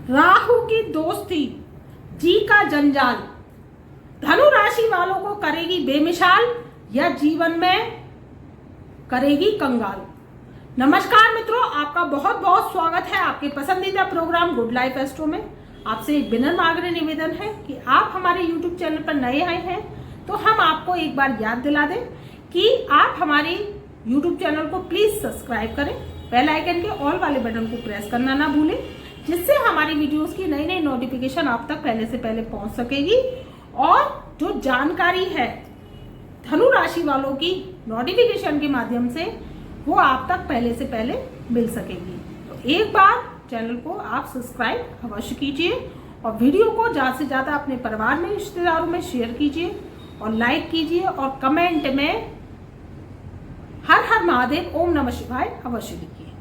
राहु की दोस्ती, जी का जंजाल, धनु राशि वालों को करेगी बेमिसाल या जीवन में करेगी कंगाल। नमस्कार मित्रों, आपका बहुत बहुत स्वागत है आपके पसंदीदा प्रोग्राम गुड लाइफ एस्ट्रो में। आपसे एक विनम्र आग्रह निवेदन है कि आप हमारे YouTube चैनल पर नए आए हैं तो हम आपको एक बार याद दिला दें कि आप हमारे YouTube चैनल को प्लीज सब्सक्राइब करें, बेल आइकन के ऑल वाले बटन को प्रेस करना ना भूलें, जिससे हमारी वीडियोस की नई नई नोटिफिकेशन आप तक पहले से पहले पहुंच सकेगी और जो जानकारी है धनु राशि वालों की नोटिफिकेशन के माध्यम से वो आप तक पहले से पहले मिल सकेगी। तो एक बार चैनल को आप सब्सक्राइब अवश्य कीजिए और वीडियो को ज़्यादा से ज़्यादा अपने परिवार में, रिश्तेदारों में शेयर कीजिए और लाइक कीजिए और कमेंट में हर हर महादेव, ओम नमः शिवाय अवश्य लिखिए।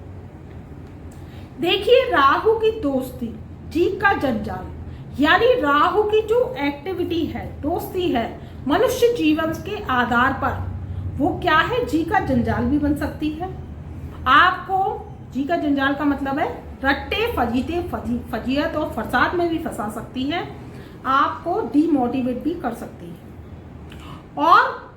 देखिए, राहु की दोस्ती, जी का जंजाल, यानी राहु की जो एक्टिविटी है, दोस्ती है मनुष्य जीवन के आधार पर, वो क्या है, जी का जंजाल भी बन सकती है। आपको जी का जंजाल का मतलब है रट्टे फजीते फजीयत और फसाद में भी फंसा सकती है, आपको डिमोटिवेट भी कर सकती है। और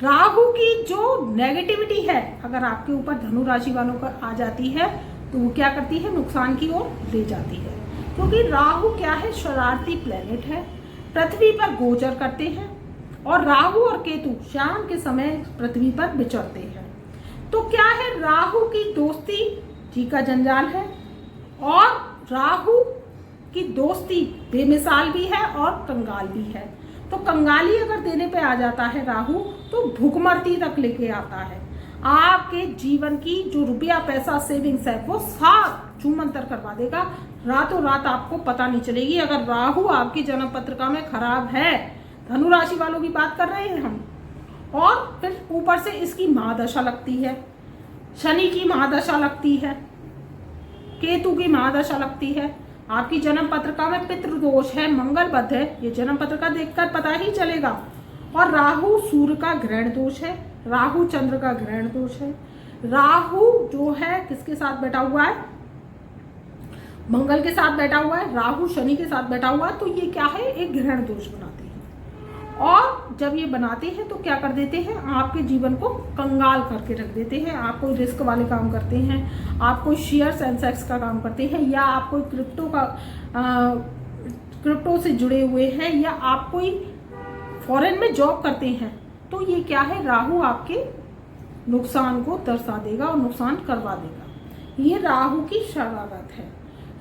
राहु की जो नेगेटिविटी है अगर आपके ऊपर धनु राशि वालों पर आ जाती है तो वो क्या करती है, नुकसान की ओर ले जाती है। क्योंकि राहु क्या है, शरारती प्लेनेट है, पृथ्वी पर गोचर करते हैं और राहु और केतु शाम के समय पृथ्वी पर विचरते हैं। तो क्या है, राहु की दोस्ती जी का जंजाल है और राहु की दोस्ती बेमिसाल भी है और कंगाल भी है। तो कंगाली अगर देने पे आ जाता है राहु तो भूखमरती तक लेके आता है। आपके जीवन की जो रुपया पैसा सेविंग्स है वो साफ छूमंतर करवा देगा, रातों रात आपको पता नहीं चलेगी। अगर राहु आपकी जन्म पत्रिका में खराब है, धनु राशि वालों की बात कर रहे हैं हम, और फिर ऊपर से इसकी महादशा लगती है, शनि की महादशा लगती है, केतु की महादशा लगती है, आपकी जन्म पत्रिका में पितृदोष है, मंगल बध है, ये जन्म पत्रिका देखकर पता ही चलेगा। और राहु सूर्य का ग्रहण दोष है, राहु चंद्र का ग्रहण दोष है, राहु जो है किसके साथ बैठा हुआ है, मंगल के साथ बैठा हुआ है, राहु शनि के साथ बैठा हुआ है। तो ये क्या है, एक ग्रहण दोष बनाते हैं। और जब ये बनाते हैं तो क्या कर देते हैं, आपके जीवन को कंगाल करके रख देते हैं। आप कोई रिस्क वाले काम करते हैं, आप कोई शेयर सेंसेक्स का काम करते हैं, या आप कोई क्रिप्टो से जुड़े हुए हैं, या आप कोई फॉरेन में जॉब करते हैं, तो ये क्या है, राहु आपके नुकसान को दर्शा देगा और नुकसान करवा देगा। ये राहु की शरारत है,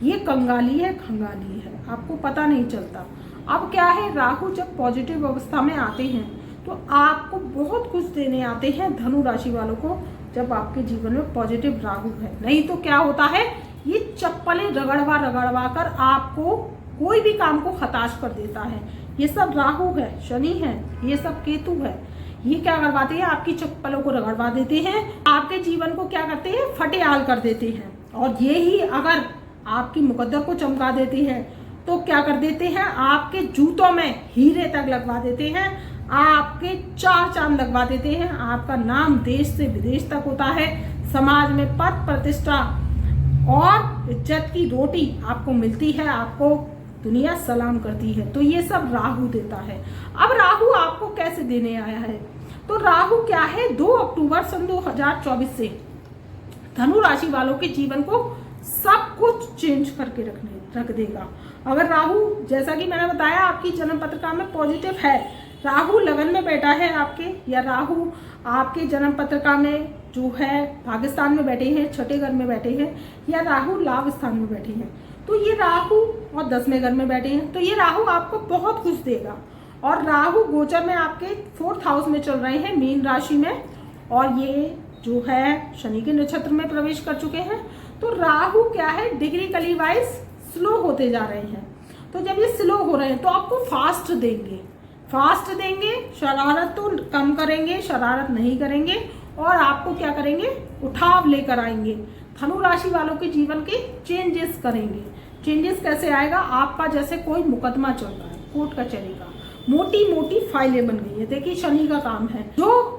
ये कंगाली है, खंगाली है, आपको पता नहीं चलता। अब क्या है, राहु जब पॉजिटिव अवस्था में आते हैं तो आपको बहुत कुछ देने आते हैं धनु राशि वालों को, जब आपके जीवन में पॉजिटिव राहु है। नहीं तो क्या होता है, ये चप्पलें रगड़वा कर आपको कोई भी काम को हताश कर देता है। ये सब राहु है, शनि है, ये सब केतु है, ये क्या करवाते हैं, आपकी चप्पलों को रगड़वा देते हैं, आपके जीवन को क्या करते हैं, फटेहाल कर देते हैं। और ये ही अगर आपकी मुकद्दर को चमका देते हैं तो क्या कर देते हैं, आपके जूतों में हीरे तक लगवा देते हैं, आपके चार चांद लगवा देते हैं, आपका नाम देश से विदेश तक होता है, समाज में पद प्रतिष्ठा और इज्जत की रोटी आपको मिलती है, आपको दुनिया सलाम करती है। तो ये सब राहु देता है। अब राहु आपको कैसे देने आया है, तो राहु क्या है, 2 अक्टूबर सन 2024 से धनु राशि वालों के जीवन को सब कुछ चेंज करके रख देगा। अगर राहु, जैसा कि मैंने बताया, आपकी जन्म पत्रिका में पॉजिटिव है, राहु लगन में बैठा है आपके, या राहु आपके जन्म पत्रिका में जो है पाकिस्तान में बैठे हैं, छठे घर में बैठे हैं, या राहु लाभ स्थान में बैठे हैं, तो ये राहु और 10वें घर में बैठे हैं, तो ये राहु आपको बहुत कुछ देगा। और राहु गोचर में आपके 4th हाउस में चल रहे हैं, मीन राशि में, और ये जो है शनि के नक्षत्र में प्रवेश कर चुके हैं। तो राहु क्या है, डिग्री कली वाइज स्लो होते जा रहे हैं। तो जब ये स्लो हो रहे हैं तो आपको फास्ट देंगे, शरारत तो कम करेंगे, शरारत नहीं करेंगे, और आपको क्या करेंगे, उठाव लेकर आएंगे, धनु राशि वालों के जीवन के चेंजेस करेंगे। चेंजेस कैसे आएगा, आपका जैसे कोई मुकदमा चल रहा है, कोर्ट कचहरी का, मोटी मोटी फाइलें बन गई है। देखिए, शनि का काम है, जो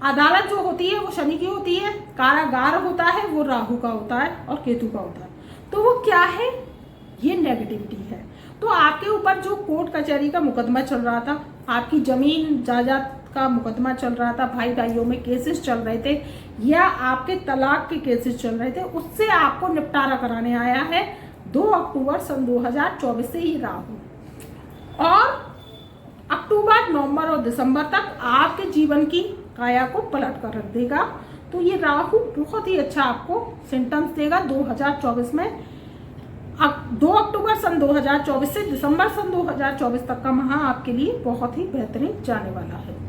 अदालत जो होती है वो शनि की होती है, कारागार होता है वो राहु का होता है और केतु का होता है। तो वो क्या है, ये नेगेटिविटी है। तो आपके ऊपर जो कोर्ट कचहरी का मुकदमा चल रहा था, आपकी जमीन जायदाद का मुकदमा चल रहा था, भाई भाइयों में केसेस चल रहे थे, या आपके तलाक के केसेस चल रहे थे, उससे आपको निपटारा कराने आया है 2 अक्टूबर सन 2024 से ही राहु। और अक्टूबर, नवंबर और दिसंबर तक आपके जीवन की काया को पलट कर रख देगा। तो ये राहु बहुत ही अच्छा आपको सिम्टम्स देगा 2024 में। 2 अक्टूबर सन 2024 से दिसंबर सन 2024 तक का माह आपके लिए बहुत ही बेहतरीन जाने वाला है।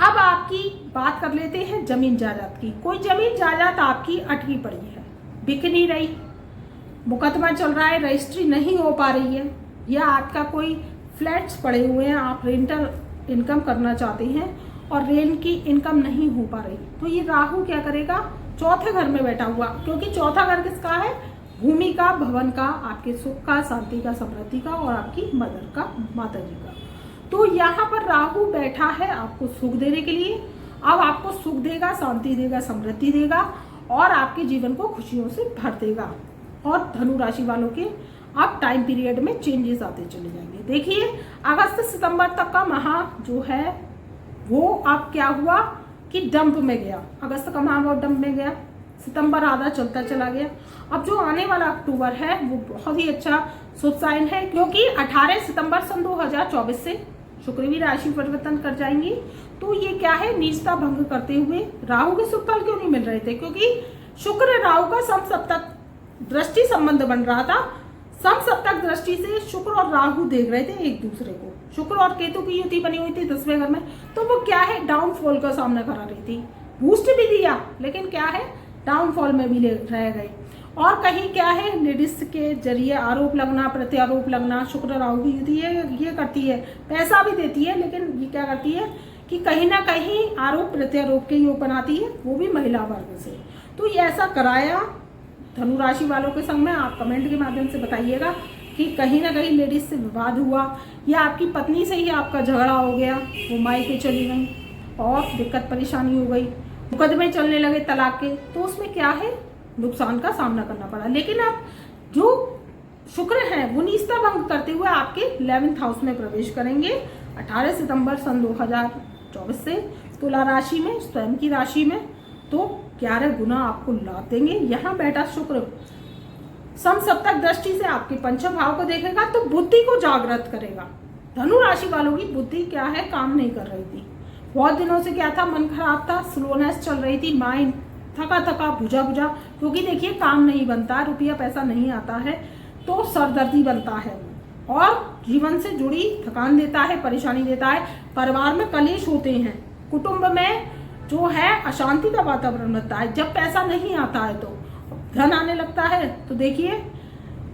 अब आपकी बात कर लेते हैं जमीन जायदाद की। कोई जमीन जायदाद आपकी अटकी पड़ी है, बिक नहीं रही, मुकदमा चल रहा है, रजिस्ट्री नहीं हो पा रही है, या आपका कोई फ्लैट्स पड़े हुए हैं, आप रेंटल इनकम करना चाहते हैं और रेंट की इनकम नहीं हो पा रही, तो ये राहु क्या करेगा, चौथे घर में बैठा हुआ, क्योंकि चौथा घर किसका है, भूमि का, भवन का, आपके सुख का, शांति का, समृद्धि का और आपकी मदर का, माता जी का। तो यहाँ पर राहु बैठा है आपको सुख देने के लिए। अब आपको सुख देगा, शांति देगा, समृद्धि देगा और आपके जीवन को खुशियों से भर देगा। और धनु राशि वालों के अब टाइम पीरियड में चेंजेस आते चले जाएंगे। देखिए अगस्त सितंबर तक का माह जो है वो अब क्या हुआ कि डंप में गया, अगस्त का माह वो डंप में गया, सितंबर आधा चलता चला गया। अब जो आने वाला अक्टूबर है वो बहुत ही अच्छा शुभ साइन है, क्योंकि 18 सितंबर सन 2024 से शुक्र भी राशि परिवर्तन कर जाएंगी। तो ये क्या है, नीचता भंग करते हुए राहु के शुभ फल क्यों नहीं मिल रहे थे, क्योंकि शुक्र राहु का समसप्तक दृष्टि संबंध बन रहा था। समसप्तक दृष्टि से शुक्र और राहु देख रहे थे एक दूसरे को, शुक्र और केतु की युति बनी हुई थी 10वें घर में, तो वो क्या है, डाउनफॉल का सामना करा रही थी। बूस्ट भी दिया लेकिन क्या है, डाउनफॉल में भी रह गए। और कहीं क्या है, लेडीज के जरिए आरोप लगना, प्रत्यारोप लगना, शुक्र राहु की युति ये करती है, पैसा भी देती है, लेकिन ये क्या करती है कि कहीं ना कहीं आरोप प्रत्यारोप के योग बनाती है, वो भी महिला वर्ग से। तो ये ऐसा कराया धनु राशि वालों के संग में। आप कमेंट के माध्यम से बताइएगा कि कहीं ना कहीं लेडीज से विवाद हुआ, या आपकी पत्नी से ही आपका झगड़ा हो गया, वो मायके चली गई और दिक्कत परेशानी हो गई, मुकदमे चलने लगे तलाक के, तो उसमें क्या है, नुकसान का सामना करना पड़ा। लेकिन अब जो शुक्र है वो नीचता भंग करते हुए आपके 11th हाउस में प्रवेश करेंगे 18 सितंबर सन 2024 से तुला राशि में, स्वयं की राशि में। तो 11 गुना आपको लाभ देंगे। यहाँ बैठा शुक्र समसप्तक दृष्टि से आपके पंचम भाव को देखेगा, तो बुद्धि को जागृत करेगा। धनु राशि वालों की बुद्धि क्या है, काम नहीं कर रही थी, बहुत दिनों से क्या था, मन खराब था, स्लोनेस चल रही थी, माइंड थका थका, भुजा भुजा, क्योंकि देखिए काम नहीं बनता, रुपया पैसा नहीं आता है, तो सरदर्दी बनता है और जीवन से जुड़ी थकान देता है, परेशानी देता है, परिवार में कलेश होते हैं, कुटुंब में जो है अशांति का वातावरण बनता है। जब पैसा नहीं आता है तो धन आने लगता है, तो देखिए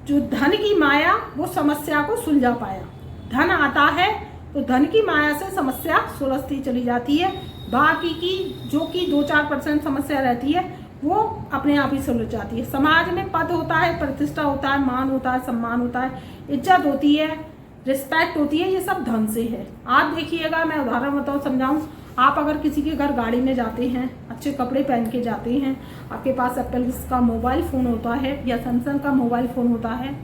जो धन की माया वो समस्या को सुलझा पाया। धन आता है तो धन की माया से समस्या सुलझती चली जाती है, बाकी की जो कि 2-4% समस्या रहती है वो अपने आप ही सुलझ जाती है। समाज में पद होता है, प्रतिष्ठा होता है, मान होता है, सम्मान होता है, इज्जत होती है, रिस्पेक्ट होती है, ये सब धन से है। आप देखिएगा, मैं उदाहरण बताऊँ, समझाऊँ, आप अगर किसी के घर गाड़ी में जाते हैं, अच्छे कपड़े पहन के जाते हैं, आपके पास एप्पल का मोबाइल फ़ोन होता है या सैमसंग का मोबाइल फ़ोन होता है,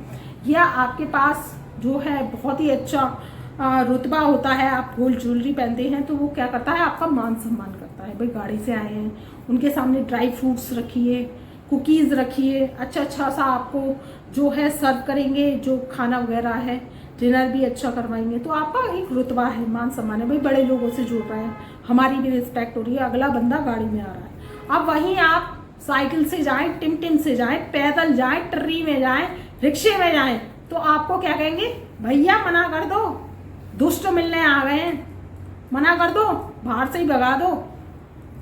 या आपके पास जो है बहुत ही अच्छा रुतबा होता है, आप गोल्ड ज्वेलरी पहनते हैं, तो वो क्या करता है, आपका मान सम्मान करता है। भाई गाड़ी से आए हैं, उनके सामने ड्राई फ्रूट्स रखिए, कुकीज़ रखिए, अच्छा सा आपको जो है सर्व करेंगे, जो खाना वगैरह है, डिनर भी अच्छा करवाएंगे, तो आपका एक रुतबा है, मान सम्मान है, भाई बड़े लोगों से जुड़ रहे हैं, हमारी भी रिस्पेक्ट हो रही है, अगला बंदा गाड़ी में आ रहा है। अब वहीं आप साइकिल से जाएं, टिम से जाएं, पैदल जाएं, ट्री में जाएं, रिक्शे में जाएं, तो आपको क्या कहेंगे, भैया मना कर दो, दुष्ट मिलने आ गए हैं, मना कर दो, बाहर से ही भगा दो,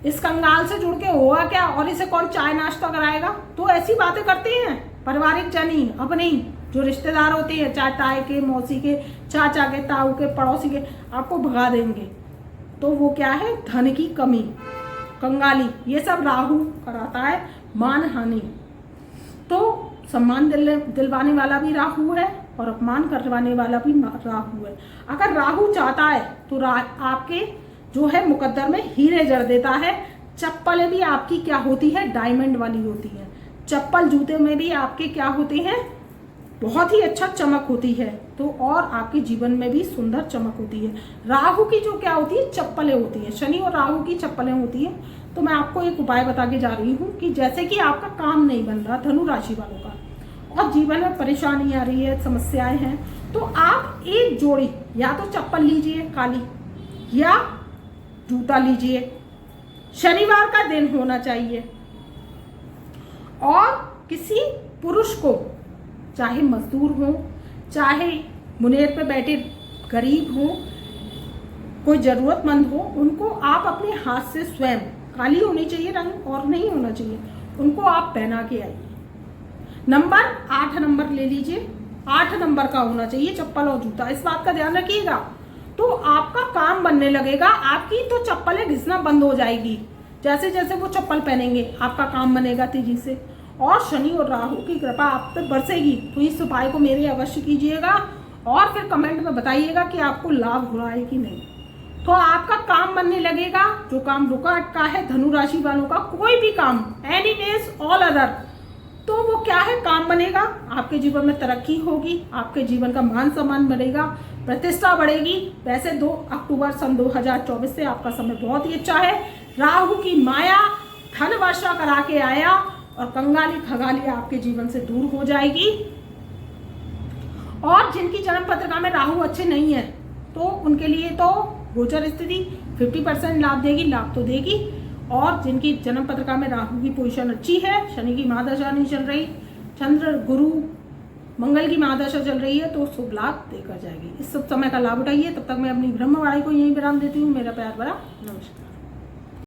इस कंगाल से जुड़ के होगा क्या, और इसे कौन चाय नाश्ता कराएगा। तो ऐसी बातें करते हैं पारिवारिक जन ही, अपने ही जो रिश्तेदार होते हैं, चाहे ताए के, मौसी के, चाचा के, ताऊ के, पड़ोसी के, आपको भगा देंगे। तो वो क्या है, धन की कमी, कंगाली, ये सब राहु कराता है, मान हानि। तो सम्मान दिलवाने वाला भी राहु है और अपमान करवाने वाला भी राहु है। अगर राहु चाहता है तो आपके जो है मुकद्दर में हीरे जड़ देता है। चप्पलें भी आपकी क्या होती है, डायमंड वाली होती है। चप्पल जूते में भी आपके क्या होते हैं, बहुत ही अच्छा चमक होती है। तो और आपके जीवन में भी सुंदर चमक होती है। राहु की जो क्या होती है, चप्पलें होती है, शनि और राहु की चप्पलें होती है। तो मैं आपको एक उपाय बता के जा रही हूँ कि जैसे कि आपका काम नहीं बन रहा धनु राशि वालों का, और जीवन में परेशानी आ रही है, समस्याएं हैं, तो आप एक जोड़ी या तो चप्पल लीजिए काली या जूता लीजिए, शनिवार का दिन होना चाहिए, और किसी पुरुष को, चाहे मजदूर हो, चाहे मुनेर पे बैठे गरीब हो, कोई जरूरतमंद हो, उनको आप अपने हाथ से स्वयं, काली होनी चाहिए रंग और नहीं होना चाहिए, उनको आप पहना के आइए। नंबर 8 नंबर ले लीजिए, 8 नंबर का होना चाहिए चप्पल और जूता, इस बात का ध्यान रखिएगा। तो आपका काम बनने लगेगा, आपकी तो चप्पलें घिसना बंद हो जाएगी। जैसे जैसे वो चप्पल पहनेंगे आपका काम बनेगा तेजी से, और शनि और राहु की कृपा आप पे बरसेगी। तो इस उपाय को मेरे अवश्य कीजिएगा और फिर कमेंट में बताइएगा कि आपको लाभ हो रहा है कि नहीं। तो आपका काम बनने लगेगा, जो काम रुका अटका है धनु राशि वालों का, कोई भी काम, एनीवेज ऑल अदर, तो वो क्या है, काम बनेगा, आपके जीवन में तरक्की होगी, आपके जीवन का मान सम्मान बढ़ेगा, प्रतिष्ठा बढ़ेगी। वैसे 2 अक्टूबर सन 2024 से आपका समय बहुत ही अच्छा है। राहु की माया धन वर्षा करा के आया और कंगाली खगाली आपके जीवन से दूर हो जाएगी। और जिनकी जन्म पत्रिका में राहु अच्छे नहीं है तो उनके लिए तो गोचर स्थिति 50% लाभ देगी, लाभ तो देगी। और जिनकी जन्म पत्रिका में राहु की पोजीशन अच्छी है, शनि की महादशा नहीं चल रही, चंद्र गुरु मंगल की महादशा चल रही है, तो शुभ लाभ देकर जाएगी। इस सब समय का लाभ उठाइए। तब तक मैं अपनी ब्रह्मवाणी को यहीं विराम देती हूँ। मेरा प्यार भरा नमस्कार।